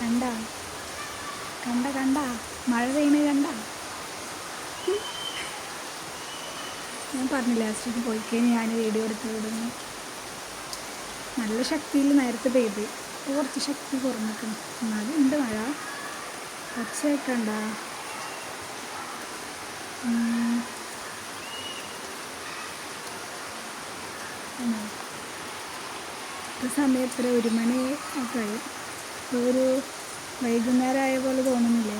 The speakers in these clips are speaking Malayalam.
കണ്ട കണ്ട കണ്ട മഴ പെയ്യണ കണ്ട. ഞാൻ പറഞ്ഞില്ല ലാസ്റ്റിക്ക് പോയിക്കഴിഞ്ഞ് ഞാൻ വീഡിയോ എടുത്ത് വിടുന്നു. നല്ല ശക്തിയിൽ നേരത്തെ പെയ്ത് കുറച്ച് ശക്തി കുറഞ്ഞിരിക്കണം. എന്നാലും ഉണ്ട് മഴ. ഒച്ചയൊക്കെ ഉണ്ടോ? സമയത്ത് 1 മണി ഒക്കെ ആയി. ഒരു വൈകുന്നേരം ആയ പോലെ തോന്നുന്നില്ലേ?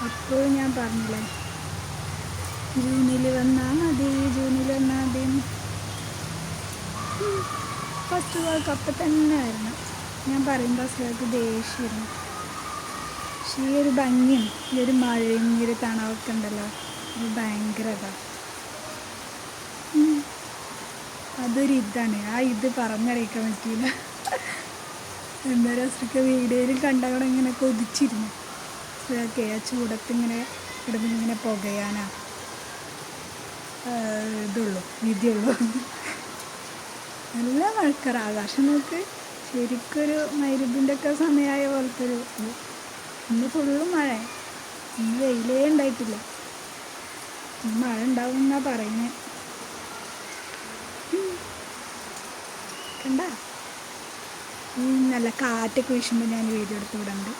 അപ്പോഴും ഞാൻ പറഞ്ഞില്ലേ ജൂണിൽ വന്നാൽ മതി, ജൂണിൽ വന്നാൽ മതി. ഫസ്റ്റ് വേൾഡ് കപ്പ് തന്നെ ആയിരുന്നു. ഞാൻ പറയുമ്പോൾ ഫസ്റ്റ് ദേഷ്യമായിരുന്നു. പക്ഷേ ഈ ഒരു ഭംഗിയും ഈ ഒരു മഴയും ഈ ഒരു തണവൊക്കെ ഉണ്ടല്ലോ, അത് ഭയങ്കര ഇതാണ്. അതൊരു ഇതാണ്. ആ ഇത് പറഞ്ഞറിയിക്കാൻ പറ്റിയില്ല. എന്താ രസമൊക്കെ വീഡിയോയിൽ കണ്ടവിടെ ഇങ്ങനെ കൊതിച്ചിരുന്നു. ഇതൊക്കെ ആ ചൂടത്ത് ഇങ്ങനെ ഇങ്ങനെ പുകയാനാ ഇതുള്ളൂ, വിധിയുള്ളൂ. നല്ല മഴക്കാറ്. ആകാശം നോക്ക്, ശരിക്കൊരു മഗ്‌രിബിൻ്റെ ഒക്കെ സമയമായ പോലത്തെ ഒരു ഇത്. ഇന്ന് ഫുള്ളും മഴ, ഇന്ന് വെയിലേ ഉണ്ടായിട്ടില്ല. ഇന്ന് മഴ ഉണ്ടാവും എന്നാണ് പറയുന്നത്. കണ്ട നല്ല കാറ്റൊക്കെ വീശുമ്പോൾ ഞാൻ വീഡിയോ എടുത്ത് വിടുന്നുണ്ട്.